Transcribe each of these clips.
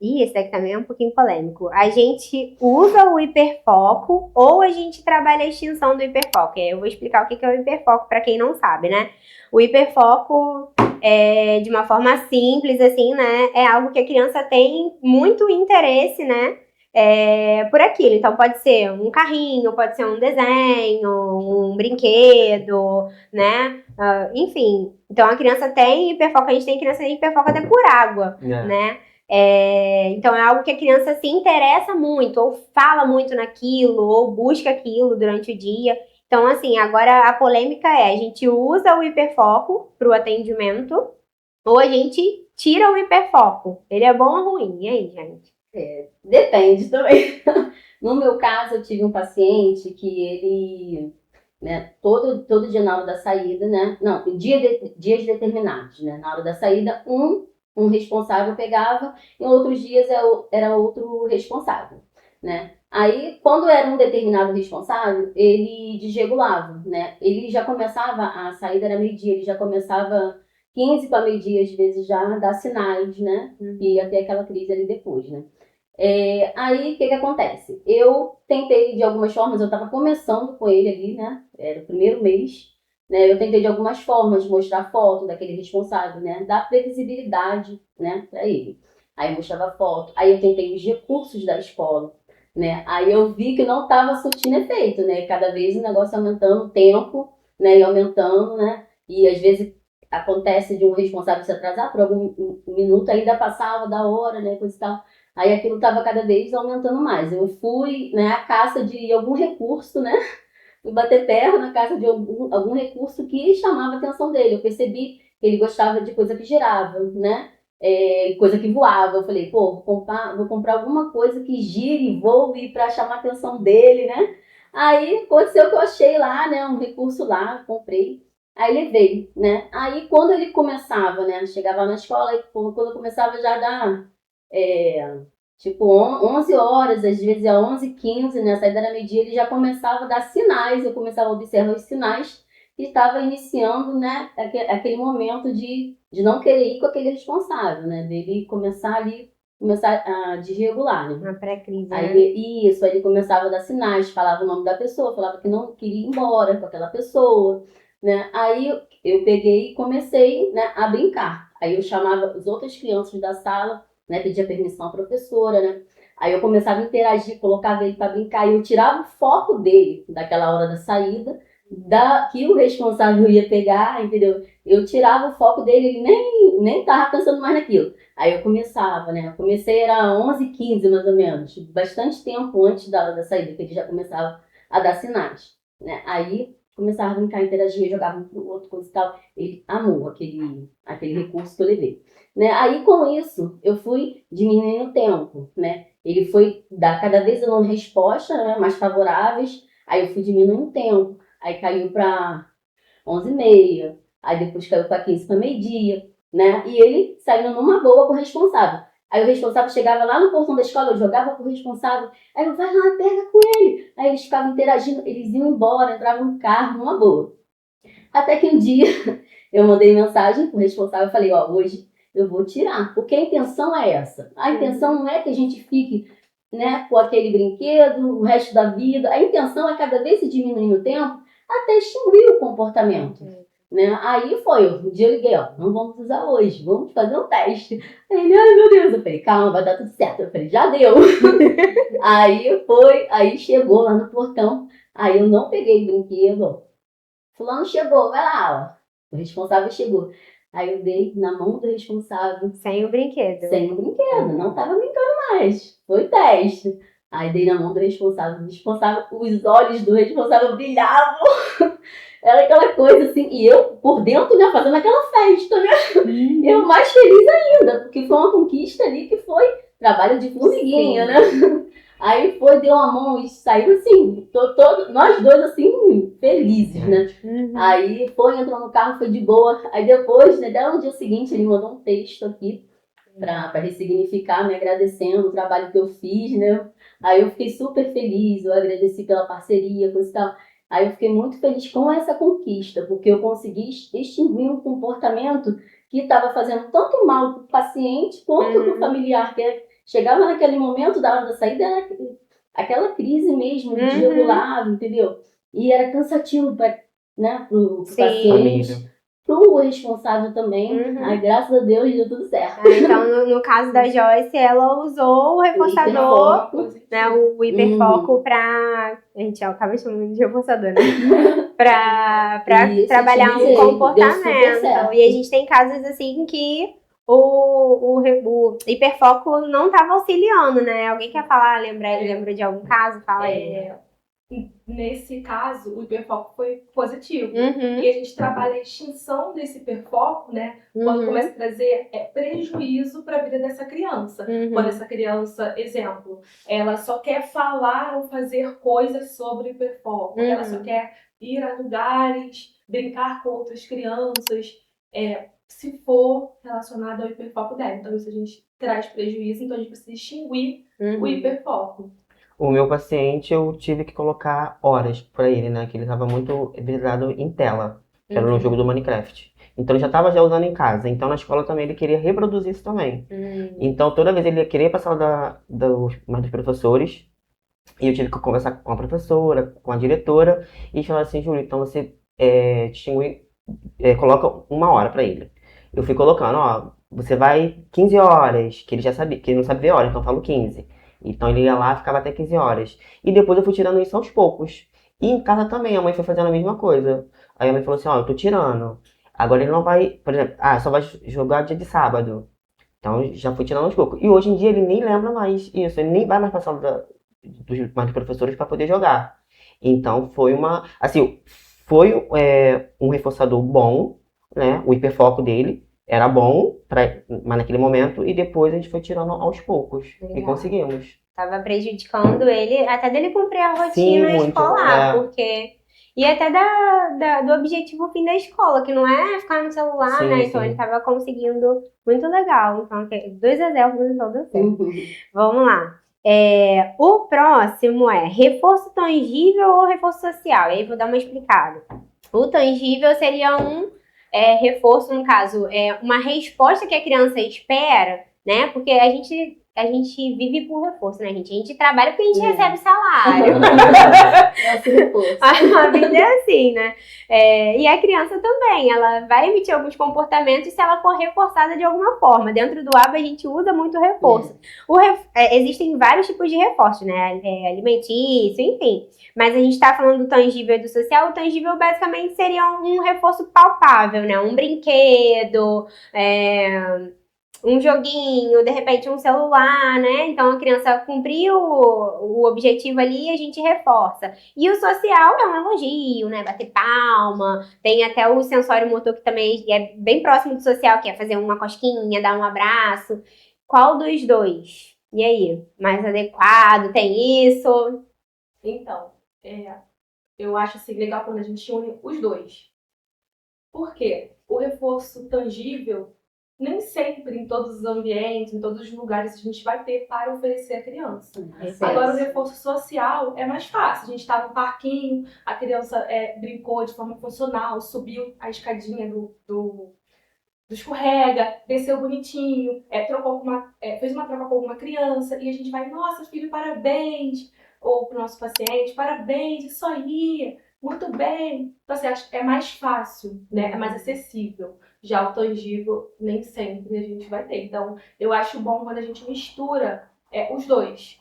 Esse daqui também é um pouquinho polêmico. A gente usa o hiperfoco ou a gente trabalha a extinção do hiperfoco? Eu vou explicar o que é o hiperfoco para quem não sabe, né? O hiperfoco, de uma forma simples, assim, né? É algo que a criança tem muito interesse, né? Por aquilo. Então, pode ser um carrinho, pode ser um desenho, um brinquedo, né? Enfim. Então, a criança tem hiperfoco. A gente tem criança que tem hiperfoco até por água, né? Então é algo que a criança se interessa muito, ou fala muito naquilo, ou busca aquilo durante o dia. Então, assim, agora a polêmica a gente usa o hiperfoco para o atendimento, ou a gente tira o hiperfoco. Ele é bom ou ruim? E aí, gente? Depende também. No meu caso, eu tive um paciente que ele, né, todo dia na hora da saída, né? Não, dias determinados, né? Na hora da saída, um responsável pegava, em outros dias era outro responsável, né? Aí, quando era um determinado responsável, ele desregulava, né? Ele já começava, a saída era meio-dia, ele já começava 15 para meio-dia, às vezes já a dar sinais, né? E ia ter aquela crise ali depois, né? Aí, o que acontece? Eu tentei, de algumas formas, eu estava começando com ele ali, né? Era o primeiro mês, né? Eu tentei, de algumas formas, mostrar foto daquele responsável, né? Dar previsibilidade, né? Para ele. Aí eu mostrava foto. Aí eu tentei os recursos da escola, né? Aí eu vi que não estava surtindo efeito, né? Cada vez o negócio aumentando o tempo, né? E aumentando, né? E às vezes acontece de um responsável se atrasar por algum minuto, ainda passava da hora, né? Coisa e tal. Aí aquilo estava cada vez aumentando mais. Eu fui, né, à caça de algum recurso, né? Fui bater perna na caça de algum recurso que chamava a atenção dele. Eu percebi que ele gostava de coisa que girava, né? Coisa que voava. Eu falei, pô, vou comprar alguma coisa que gire e voe para chamar a atenção dele, né? Aí aconteceu que eu achei lá, né, um recurso lá, comprei. Aí levei, né? Aí quando ele começava, né? Chegava na escola, quando eu começava já a dar tipo 11 horas, às vezes é 11h15, né? A saída era meio-dia, ele já começava a dar sinais, eu começava a observar os sinais que estava iniciando, né? Aquele momento de não querer ir com aquele responsável, né? Dele começar a desregular, né? Uma pré-crise, né? Aí ele começava a dar sinais, falava o nome da pessoa, falava que não queria ir embora com aquela pessoa, né? Aí eu peguei e comecei, né, a brincar. Aí eu chamava as outras crianças da sala, né, pedia permissão à professora, né? Aí eu começava a interagir, colocava ele para brincar e eu tirava o foco dele daquela hora da saída, que o responsável ia pegar, entendeu? Eu tirava o foco dele, ele nem tava pensando mais naquilo. Aí eu começava, né? Eu comecei, era 11h15 mais ou menos, bastante tempo antes da hora da saída, que ele já começava a dar sinais, né? Aí começava a brincar, interagir, jogava um pro outro, coisa e tal. Ele amou aquele recurso que eu levei, né? Aí com isso, eu fui diminuindo o tempo, né? Ele foi dar cada vez dando respostas, né, mais favoráveis, aí eu fui diminuindo o tempo, aí caiu para 11h30, aí depois caiu para 15 para meio-dia, né? E ele saiu numa boa com o responsável. Aí o responsável chegava lá no portão da escola, eu jogava pro responsável, aí eu, vai lá, pega com ele. Aí eles ficavam interagindo, eles iam embora, entravam no carro, numa boa. Até que um dia eu mandei mensagem pro responsável e falei, ó, hoje eu vou tirar, porque a intenção é essa. A intenção não é que a gente fique, né, com aquele brinquedo o resto da vida. A intenção é cada vez se diminuir o tempo até extinguir o comportamento. Né? Aí foi, um dia eu liguei, ó, não vamos usar hoje, vamos fazer um teste. Aí ele, ai meu Deus, eu falei, calma, vai dar tudo certo. Eu falei, já deu. Aí chegou lá no portão, aí eu não peguei o brinquedo, fulano chegou, vai lá, ó. O responsável chegou. Aí eu dei na mão do responsável. Sem o brinquedo. Sem o brinquedo, não tava brincando mais. Foi teste. Aí dei na mão do responsável. Os olhos do responsável brilhavam. Era aquela coisa assim, e eu por dentro, né, fazendo aquela festa, né? Eu mais feliz ainda, porque foi uma conquista ali que foi trabalho de formiguinha, né? Aí deu a mão e saiu assim, nós dois assim, felizes, né? Aí entrou no carro, foi de boa. Aí depois, né, até no dia seguinte, ele mandou um texto aqui para ressignificar, me agradecendo o trabalho que eu fiz, né? Aí eu fiquei super feliz, eu agradeci pela parceria, coisa e tal. Aí eu fiquei muito feliz com essa conquista, porque eu consegui extinguir um comportamento que estava fazendo tanto mal para o paciente quanto para o familiar, que chegava naquele momento da hora da saída, era aquela crise mesmo, desregulada, entendeu? E era cansativo para, né, pro paciente, pro responsável também. Aí, graças a Deus, deu tudo certo. Então, no caso da Joyce, ela usou o reforçador, né, o hiperfoco pra... Gente, acaba chamando de reforçador, né? pra trabalhar um comportamento. E a gente tem casos assim que o hiperfoco não estava auxiliando, né? Alguém quer falar, lembra de algum caso? Fala aí. Nesse caso, o hiperfoco foi positivo. E a gente trabalha a extinção desse hiperfoco, né? Quando começa a trazer prejuízo para a vida dessa criança. Quando essa criança, exemplo, ela só quer falar ou fazer coisas sobre o hiperfoco. Ela só quer ir a lugares, brincar com outras crianças, se for relacionado ao hiperfoco dela. Então, isso a gente traz prejuízo, então a gente precisa extinguir o hiperfoco. O meu paciente, eu tive que colocar horas pra ele, né? Que ele tava muito vidrado em tela, que era no jogo do Minecraft. Então ele já tava usando em casa. Então na escola também ele queria reproduzir isso também. Então toda vez ele queria passar mais dos professores. E eu tive que conversar com a professora, com a diretora. E falar assim, Júlio, então você coloca 1 hora pra ele. Eu fui colocando, ó, você vai 15 horas, que ele já sabia, que ele não sabe ver hora, então eu falo 15. Então ele ia lá, ficava até 15 horas. E depois eu fui tirando isso aos poucos. E em casa também, a mãe foi fazendo a mesma coisa. Aí a mãe falou assim, ó, eu tô tirando. Agora ele não vai, por exemplo, só vai jogar dia de sábado. Então já fui tirando aos poucos. E hoje em dia ele nem lembra mais isso, ele nem vai mais passar mais dos professores para poder jogar. Então foi um reforçador bom, né? O hiperfoco dele era bom, mas naquele momento, e depois a gente foi tirando aos poucos. E conseguimos. Tava prejudicando ele, até dele cumprir a rotina escolar, porque... E até do objetivo fim da escola, que não é ficar no celular, né? Então ele tava conseguindo muito legal. Então, 2 exemplos, então deu certo. Vamos lá. O próximo é reforço tangível ou reforço social? E aí vou dar uma explicada. O tangível seria um reforço, no caso, uma resposta que a criança espera, né? Porque a gente vive por reforço, né, gente? A gente trabalha porque a gente recebe salário. A vida é assim, né? E a criança também, ela vai emitir alguns comportamentos se ela for reforçada de alguma forma. Dentro do ABA a gente usa muito reforço. Existem vários tipos de reforço, né? Alimentício, enfim. Mas a gente tá falando do tangível e do social. O tangível basicamente seria um reforço palpável, né? Um brinquedo, um joguinho, de repente um celular, né? Então a criança cumpriu o objetivo ali e a gente reforça. E o social é um elogio, né? Bater palma. Tem até o sensório motor que também é bem próximo do social, que é fazer uma cosquinha, dar um abraço. Qual dos dois? E aí? Mais adequado? Tem isso? Então, eu acho assim, legal quando a gente une os dois. Por quê? O reforço tangível nem sempre em todos os ambientes, em todos os lugares a gente vai ter para oferecer à criança. Agora o reforço social é mais fácil. A gente está no parquinho, a criança brincou de forma funcional, subiu a escadinha do escorrega, desceu bonitinho, fez uma troca com alguma criança e a gente vai, nossa filho, parabéns, ou para o nosso paciente, parabéns, isso aí, muito bem. Então assim, acho que é mais fácil, né? É mais acessível. Já o tangível, nem sempre a gente vai ter. Então, eu acho bom quando a gente mistura os dois.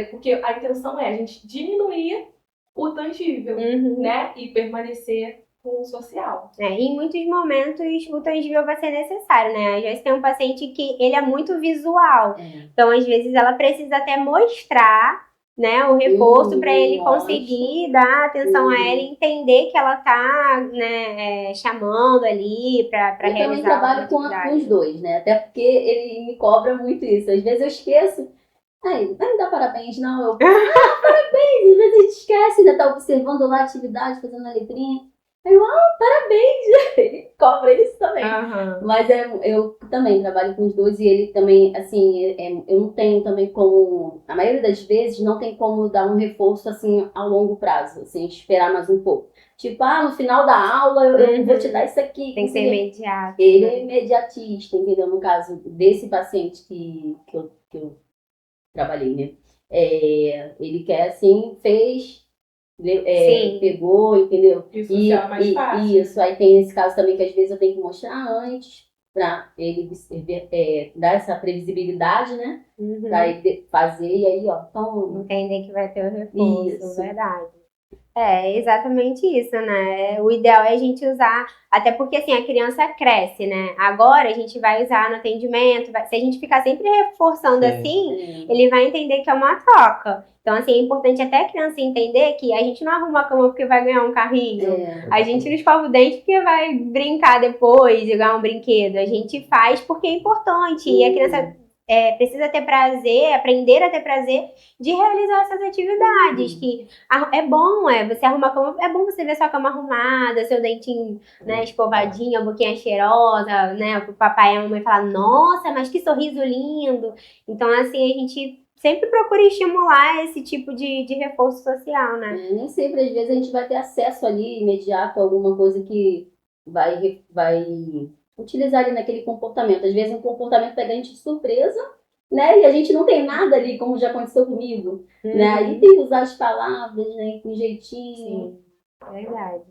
Porque a intenção é a gente diminuir o tangível, né? E permanecer com o social. Em muitos momentos, o tangível vai ser necessário, né? Às vezes tem um paciente que ele é muito visual. Então, às vezes, ela precisa até mostrar, né, o reforço para ele conseguir dar atenção a ela e entender que ela tá, né, chamando ali para realizar. Eu também trabalho com os dois, né? Até porque ele me cobra muito isso. Às vezes eu esqueço. Vai me dar parabéns, não. Parabéns! Às vezes a gente esquece, né? Tá observando lá a atividade, fazendo a letrinha. Parabéns! Ele cobra isso também. Aham. Mas eu também trabalho com os dois e ele também, assim, eu não tenho também como, a maioria das vezes, não tem como dar um reforço, assim, a longo prazo, assim, esperar mais um pouco. Tipo, no final da aula eu vou te dar isso aqui. Tem que ser imediato. Ele né? é imediatista, entendeu? No caso desse paciente que eu trabalhei, né? Ele quer, assim, fez, Sim. pegou, entendeu? E o social é mais fácil. Isso, aí tem esse caso também que às vezes eu tenho que mostrar antes, pra ele dar essa previsibilidade, né? Uhum. Pra ele fazer, e aí, ó, toma. Entender que vai ter o reforço, Isso. verdade. É exatamente isso, né? O ideal é a gente usar, até porque assim, a criança cresce, né? Agora a gente vai usar no atendimento, se a gente ficar sempre reforçando Sim. assim, ele vai entender que é uma troca. Então, assim, é importante até a criança entender que a gente não arruma a cama porque vai ganhar um carrinho. A gente não escova o dente porque vai brincar depois, jogar um brinquedo. A gente faz porque é importante. E a criança precisa ter prazer, aprender a ter prazer de realizar essas atividades. Que é bom, você arruma a cama, é bom você ver sua cama arrumada, seu dentinho, né, escovadinho, a boquinha cheirosa, né? O papai e a mamãe falar, nossa, mas que sorriso lindo. Então, assim, a gente sempre procura estimular esse tipo de reforço social, né? Nem sempre, às vezes, a gente vai ter acesso ali imediato a alguma coisa que vai utilizar ali naquele comportamento. Às vezes um comportamento pega a gente de surpresa, né? E a gente não tem nada ali, como já aconteceu comigo, né? Aí tem que usar as palavras, né? Com jeitinho. Sim, verdade.